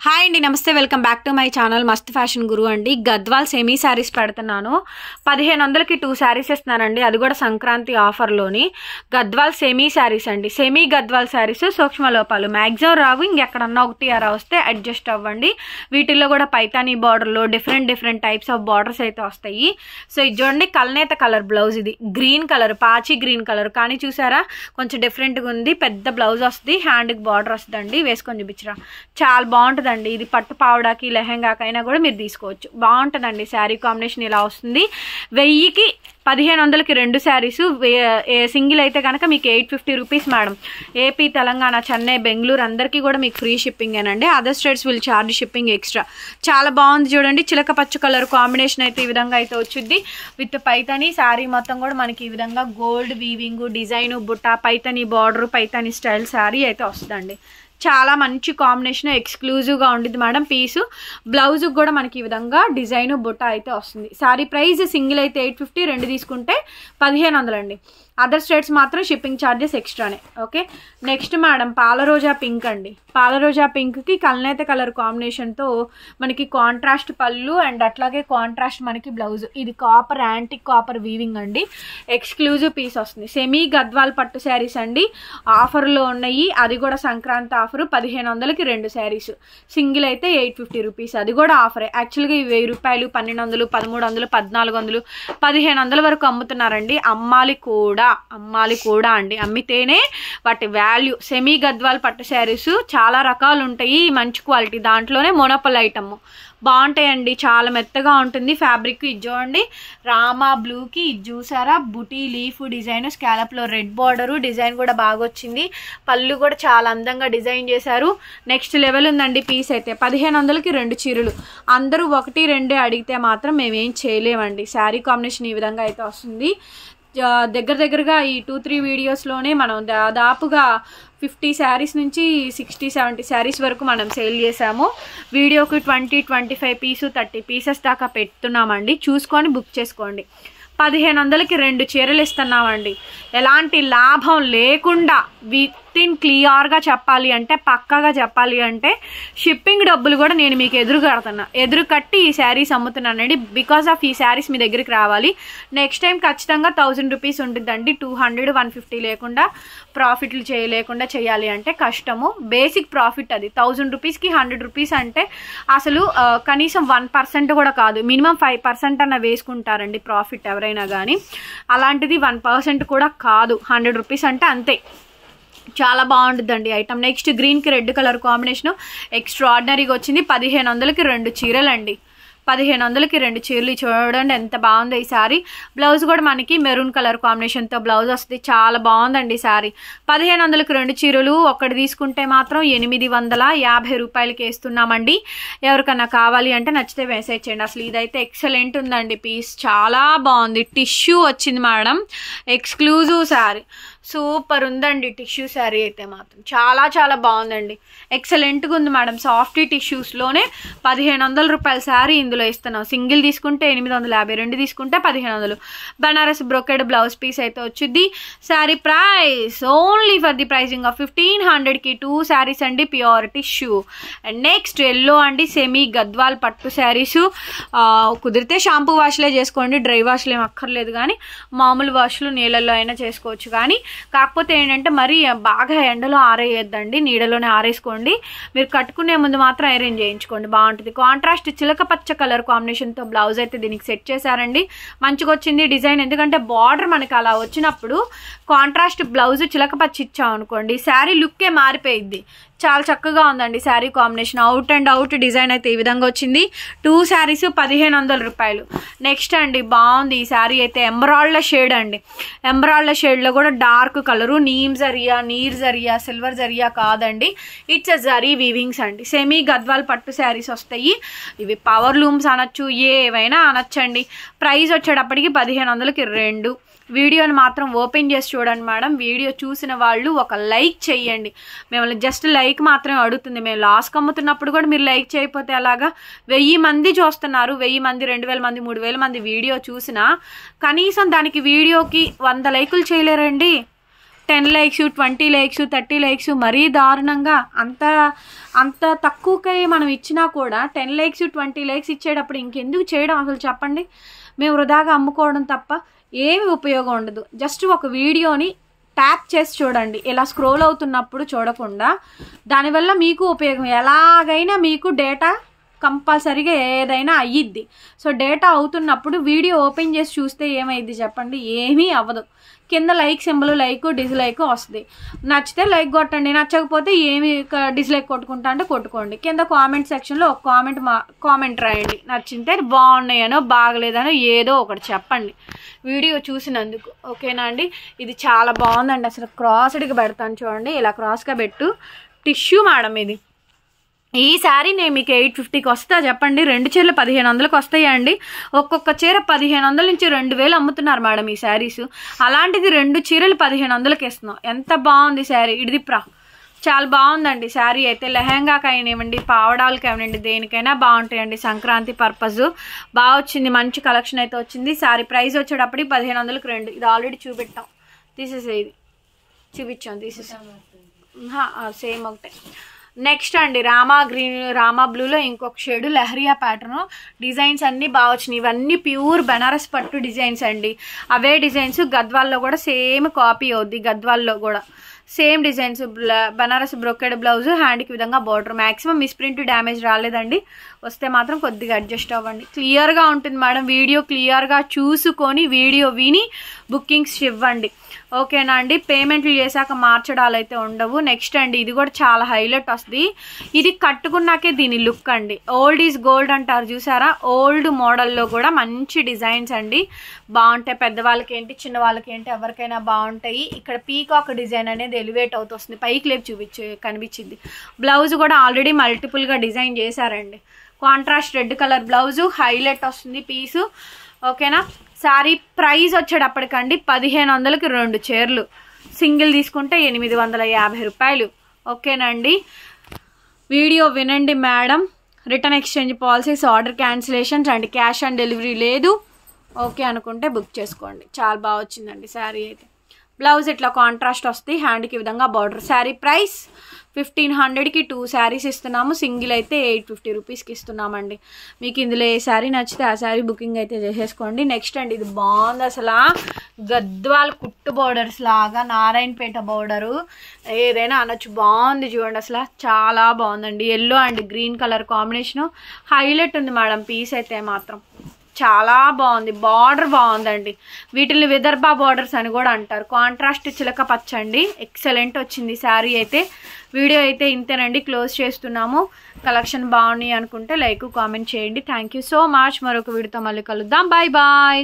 Hi అండి, నమస్తే. Welcome back to my channel మస్త్ ఫ్యాషన్ గురు అండి. గద్వాల్ సెమీ శారీస్ పెడుతున్నాను. 1500కి 2 శారీస్ ఇస్తున్నానండి, అది కూడా సంక్రాంతి ఆఫర్లోని. గద్వాల్ సెమీ శారీస్ అండి, సెమీ గద్వాల్ శారీస్ సూక్ష్మ లోపాలు మ్యాక్సిమం రావు, ఇంకెక్కడన్నా ఒకటి అలా వస్తే అడ్జస్ట్ అవ్వండి. వీటిల్లో కూడా పైతానీ బార్డర్లో డిఫరెంట్ టైప్స్ ఆఫ్ బార్డర్స్ అయితే వస్తాయి. సో ఇది చూడండి, కల్నేత కలర్ బ్లౌజ్, ఇది గ్రీన్ కలర్, పాచి గ్రీన్ కలర్, కానీ చూసారా కొంచెం డిఫరెంట్గా ఉంది. పెద్ద బ్లౌజ్ వస్తుంది, హ్యాండ్కి బార్డర్ వస్తుందండి. వేసుకొని చూపించరా, చాలా బాగుంటుంది. ఇది పట్టు పావడాకి లెహెంగాకైనా కూడా మీరు తీసుకోవచ్చు, బాగుంటుందండి. శారీ కాంబినేషన్ ఇలా వస్తుంది. 1000కి 1500కి 2 శారీస్, సింగిల్ అయితే కనుక మీకు 850 rupees madam. AP, Telangana, Chennai, Bengaluru అందరికీ కూడా మీకు ఫ్రీ షిప్పింగ్ ఏనండి. Other states will charge shipping extra. చాలా బాగుంది చూడండి, చిలక పచ్చ కలర్ కాంబినేషన్ అయితే ఈ విధంగా అయితే వచ్చింది. విత్ పైతానీ శారీ మొత్తం కూడా మనకి ఈ విధంగా గోల్డ్ వీవింగ్ డిజైన్, బుట్ట, పైతానీ బార్డర్, పైతానీ స్టైల్ శారీ అయితే వస్తుందండి. చాలా మంచి కాంబినేషన్, ఎక్స్క్లూజివ్గా ఉండిద్ది మేడం. పీసు బ్లౌజ్ కూడా మనకి ఈ విధంగా డిజైన్ బుట్ట అయితే వస్తుంది. శారీ ప్రైస్ సింగిల్ అయితే 850, 2 తీసుకుంటే 1500 అండి. అదర్ స్టేట్స్ మాత్రం షిప్పింగ్ ఛార్జెస్ ఎక్స్ట్రానే. ఓకే, నెక్స్ట్ మేడం పాలరోజా పింక్ అండి. పాలరోజా పింక్కి కల్నేత కలర్ కాంబినేషన్తో మనకి కాంట్రాస్ట్ పళ్ళు అండ్ అట్లాగే కాంట్రాస్ట్ మనకి బ్లౌజ్. ఇది కాపర్, యాంటిక్ కాపర్ వీవింగ్ అండి. ఎక్స్క్లూజివ్ పీస్ వస్తుంది. సెమీ గద్వాల్ పట్టు శారీస్ అండి, ఆఫర్లో ఉన్నాయి. అది కూడా సంక్రాంతి ఆఫర్. 1500కి 2 శారీస్, సింగిల్ అయితే 850 రూపీస్, అది కూడా ఆఫరే. యాక్చువల్గా ఈ 1000 రూపాయలు 1200, 1300, 1400, 1500 వరకు అమ్ముతున్నారండి. అమ్మాలి కూడా అండి, అమ్మితేనే వాటి వాల్యూ. సెమీ గద్వాల్ పట్టు శారీస్ చాలా రకాలు ఉంటాయి, మంచి క్వాలిటీ. దాంట్లోనే మోనోపల్ ఐటమ్ బాగుంటాయండి, చాలా మెత్తగా ఉంటుంది ఫ్యాబ్రిక్. ఇది చూడండి, రామా బ్లూకి ఇది చూసారా బుటీ లీఫ్ డిజైన్, స్కాలప్లో రెడ్ బార్డరు, డిజైన్ కూడా బాగా వచ్చింది. పళ్ళు కూడా చాలా అందంగా డిజైన్ చేశారు. నెక్స్ట్ లెవెల్ ఉందండి పీస్ అయితే. 1500కి 2 చీరలు. అందరూ 1, 2 అడిగితే మాత్రం మేమేం చేయలేమండి. శారీ కాంబినేషన్ ఈ విధంగా అయితే వస్తుంది. దగ్గరగా ఈ 2-3 వీడియోస్లోనే మనం దాదాపుగా 50 శారీస్ నుంచి 60-70 శారీస్ వరకు మనం సేల్ చేసాము. వీడియోకి 20-25 పీసు 30 పీసెస్ దాకా పెడుతున్నామండి. చూసుకొని బుక్ చేసుకోండి. 1500కి 2 చీరలు ఇస్తున్నామండి. ఎలాంటి లాభం లేకుండా వితిన్ క్లియర్గా చెప్పాలి అంటే, పక్కాగా చెప్పాలి అంటే, షిప్పింగ్ డబ్బులు కూడా నేను మీకు ఎదురు కట్టి ఈ శారీస్ అమ్ముతున్నానండి. బికాస్ ఆఫ్ ఈ శారీస్ మీ దగ్గరికి రావాలి. నెక్స్ట్ టైం ఖచ్చితంగా 1000 రూపీస్ ఉంటుందండి. 200, 150 లేకుండా ప్రాఫిట్లు చేయలేకుండా చేయాలి అంటే కష్టము. బేసిక్ ప్రాఫిట్ అది. 1000 రూపీస్కి 100 రూపీస్ అంటే అసలు కనీసం 1% కూడా కాదు, మినిమం 5% అన్న వేసుకుంటారండి ప్రాఫిట్ ఎవరైనా కానీ. అలాంటిది 1% కూడా కాదు. 100 రూపీస్ అంటే అంతే. చాలా బాగుంటుందండి ఐటమ్. నెక్స్ట్ గ్రీన్కి రెడ్ కలర్ కాంబినేషన్ ఎక్స్ట్రాడినరీగా వచ్చింది. 1500కి 2 చీరలండి. 1500కి 2 చీరలు చూడండి ఎంత బాగుందో ఈ సారీ. బ్లౌజ్ కూడా మనకి మెరూన్ కలర్ కాంబినేషన్తో బ్లౌజ్ వస్తుంది. చాలా బాగుందండి ఈ సారీ. 1500కి 2 చీరలు ఒకటి తీసుకుంటే మాత్రం 850 రూపాయలకి వేస్తున్నామండి. ఎవరికన్నా కావాలి అంటే నచ్చితే మెసేజ్ చేయండి. అసలు ఇదైతే ఎక్సలెంట్ ఉందండి పీస్, చాలా బాగుంది. టిష్యూ వచ్చింది మేడం, ఎక్స్క్లూజివ్ శారీ, సూపర్ ఉందండి. టిష్యూ శారీ అయితే మాత్రం చాలా బాగుందండి, ఎక్సలెంట్గా ఉంది మేడం. సాఫ్ట్ టిష్యూస్లోనే 1500 రూపాయల శారీ ఇందులో ఇస్తున్నాం. సింగిల్ తీసుకుంటే 850, 2 తీసుకుంటే 1500. బనారస్ బ్రోకెడ్ బ్లౌజ్ పీస్ అయితే వచ్చింది. Sari price only for the pricing of 1500కి 2 శారీస్ అండి, pure tissue. And next yellow అండి, సెమీ గద్వాల్ పట్టు శారీస్. కుదిరితే షాంపూ వాష్లే చేసుకోండి, డ్రై వాష్లు ఏం అక్కర్లేదు, కానీ మామూలు వాష్లు నీళ్ళల్లో అయినా చేసుకోవచ్చు. కానీ కాకపోతే ఏంటంటే మరి బాగా ఎండలో ఆరేయద్దండి, నీడలోనే ఆరేసుకోండి. మీరు కట్టుకునే ముందు మాత్రం ఐరన్ చేయించుకోండి, బాగుంటుంది. కాంట్రాస్ట్ చిలక పచ్చ కలర్ కాంబినేషన్తో బ్లౌజ్ అయితే దీనికి సెట్ చేశారండి. మంచిగా వచ్చింది డిజైన్. ఎందుకంటే బార్డర్ మనకి అలా వచ్చినప్పుడు కాంట్రాస్ట్ బ్లౌజ్ చిలక పచ్చ ఇచ్చామనుకోండి, శారీ లుక్కే మారిపోయిద్ది. చాలా చక్కగా ఉందండి sari combination. Out and out design అయితే ఈ విధంగా వచ్చింది. 2 శారీస్ 1500 రూపాయలు. నెక్స్ట్ అండి బాగుంది ఈ శారీ అయితే, ఎంబ్రాయిడ్ల షేడ్ అండి. ఎంబ్రాయిడ్ల షేడ్లో కూడా డార్క్ కలరు, నీమ్ జరియా, నీర్ జరియా, సిల్వర్ జరియా కాదండి, ఇట్స్ జరీ వీవింగ్స్ అండి. సెమీ గద్వాల్ పట్టు శారీస్ వస్తాయి. ఇవి పవర్ లూమ్స్ అనొచ్చు, ఏవైనా అనొచ్చండి. ప్రైస్ వచ్చేటప్పటికి 1500కి 2. వీడియోని మాత్రం ఓపెన్ చేసి చూడండి మేడం. వీడియో చూసిన వాళ్ళు ఒక లైక్ చేయండి. మిమ్మల్ని జస్ట్ లైక్ మాత్రమే అడుగుతుంది. మేము లాస్కి అమ్ముతున్నప్పుడు కూడా మీరు లైక్ చేయకపోతే అలాగా? 1000 మంది చూస్తున్నారు, 1000 మంది, 2000 మంది, 3000 మంది వీడియో చూసినా కనీసం దానికి వీడియోకి 100 లైకులు చేయలేరండి. 10 లైక్స్ 20 లైక్స్ 30 లైక్స్ మరీ దారుణంగా అంత తక్కువకై మనం ఇచ్చినా కూడా 10 లైక్స్ 20 లైక్స్ ఇచ్చేటప్పుడు ఇంకెందుకు చేయడం అసలు చెప్పండి. మేము వృధాగా అమ్ముకోవడం తప్ప ఏమి ఉపయోగం ఉండదు. జస్ట్ ఒక వీడియోని ట్యాప్ చేసి చూడండి, ఇలా స్క్రోల్ అవుతున్నప్పుడు చూడకుండా. దానివల్ల మీకు ఉపయోగం, ఎలాగైనా మీకు డేటా కంపల్సరీగా ఏదైనా అయ్యిద్ది. సో డేటా అవుతున్నప్పుడు వీడియో ఓపెన్ చేసి చూస్తే ఏమైద్ది చెప్పండి, ఏమీ అవ్వదు. కింద లైక్ సింబల్, లైక్ డిస్లైక్ వస్తుంది. నచ్చితే లైక్ కొట్టండి, నచ్చకపోతే ఏమి డిస్లైక్ కొట్టుకుంటా అంటే కొట్టుకోండి. కింద కామెంట్ సెక్షన్లో ఒక కామెంట్ రాయండి, నచ్చితే బాగున్నాయనో బాగలేదనో ఏదో ఒకటి చెప్పండి వీడియో చూసినందుకు. ఓకేనా అండి. ఇది చాలా బాగుందండి, అసలు క్రాస్డ్గా పెడతాను చూడండి, ఇలా క్రాస్గా పెట్టు. టిష్యూ మేడం ఇది. ఈ శారీ నేను మీకు 850కి వస్తా చెప్పండి. 2 చీరలు 1500కి వస్తాయండి. ఒక్కొక్క చీర 1500 నుంచి 2000 అమ్ముతున్నారు మేడం ఈ శారీస్. అలాంటిది 2 చీరలు 1500కి ఇస్తున్నాం. ఎంత బాగుంది శారీ. ఇది చాలా బాగుందండి శారీ అయితే. లెహంగాకి అయినివ్వండి, పావడాలకి అయినండి, దేనికైనా బాగుంటాయండి. సంక్రాంతి పర్పస్ బాగా వచ్చింది, మంచి కలెక్షన్ అయితే వచ్చింది. శారీ ప్రైస్ వచ్చేటప్పటికి 1500కి 2. ఇది ఆల్రెడీ చూపెట్టాం, తీసేసే ఇది చూపించాం, తీసేసాం. సేమ్ ఒకటే. నెక్స్ట్ అండి రామా బ్లూలో ఇంకొక షేడు లహరియా ప్యాటర్న్. డిజైన్స్ అన్నీ బాగా వచ్చినాయి. ఇవన్నీ ప్యూర్ బెనారస్ పట్టు డిజైన్స్ అండి. అవే డిజైన్స్ గద్వాల్లో కూడా సేమ్ కాపీ అవుద్ది. గద్వాల్లో కూడా same designs, Banaras brocade blouse, హ్యాండ్కి విధంగా బార్డర్. మ్యాక్సిమం మిస్ప్రింట్ డ్యామేజ్ రాలేదండి. వస్తే మాత్రం కొద్దిగా అడ్జస్ట్ అవ్వండి. క్లియర్గా ఉంటుంది మేడం. వీడియో క్లియర్గా చూసుకొని వీడియో విని బుకింగ్స్ ఇవ్వండి. ఓకేనా అండి. పేమెంట్లు చేశాక మార్చడాలు అయితే ఉండవు. నెక్స్ట్ అండి, ఇది కూడా చాలా హైలైట్ వస్తుంది. ఇది కట్టుకున్నాకే దీని లుక్ అండి. ఓల్డ్ ఈజ్ గోల్డ్ అంటారు చూసారా, ఓల్డ్ మోడల్లో కూడా మంచి డిజైన్స్ అండి. బాగుంటాయి. పెద్దవాళ్ళకి ఏంటి, చిన్న వాళ్ళకి ఏంటి, ఎవరికైనా బాగుంటాయి. ఇక్కడ పీకాక్ డిజైన్ అనేది ఎలివేట్ అవుతూ వస్తుంది, పైకి లేపు కనిపించింది. బ్లౌజ్ కూడా ఆల్రెడీ మల్టిపుల్గా డిజైన్ చేశారండి. Contrast red colour blouse, highlight వస్తుంది పీసు. ఓకేనా. శారీ ప్రైస్ వచ్చేటప్పటికండి 1500కి 2 చీరలు. సింగిల్ తీసుకుంటే 850 రూపాయలు. ఓకేనండి. వీడియో వినండి madam. Return exchange policies, order cancellations and cash on delivery లేదు. ఓకే అనుకుంటే బుక్ చేసుకోండి. చాలా బాగా వచ్చిందండి శారీ అయితే. బ్లౌజ్ ఇట్లా కాంట్రాస్ట్ వస్తుంది, హ్యాండ్కి విధంగా బార్డర్. శారీ ప్రైస్ 1500కి 2 శారీస్ ఇస్తున్నాము. సింగిల్ అయితే 850 రూపీస్కి ఇస్తున్నామండి. మీకు ఇందులో ఏ శారీ నచ్చితే ఆ శారీ బుకింగ్ అయితే చేసేసుకోండి. నెక్స్ట్ అండి, ఇది బాగుంది అసలు. గద్వాల్ కుట్టు బోర్డర్స్ లాగా, నారాయణపేట బోర్డరు ఏదైనా అనొచ్చు. బాగుంది చూడండి, అసలు చాలా బాగుందండి. Yellow and green colour combination highlight ఉంది మేడం. పీస్ అయితే మాత్రం చాలా బాగుంది. బార్డర్ బాగుందండి. వీటిని విదర్భ బార్డర్స్ అని కూడా అంటారు. కాంట్రాస్ట్ చిలక పచ్చండి. ఎక్సలెంట్ వచ్చింది శారీ అయితే. వీడియో అయితే ఇంతేనండి, క్లోజ్ చేస్తున్నాము. కలెక్షన్ బాగున్నాయి అనుకుంటే లైక్ కామెంట్ చేయండి. Thank you so much. మరొక వీడియోతో మళ్ళీ కలుద్దాం. Bye bye.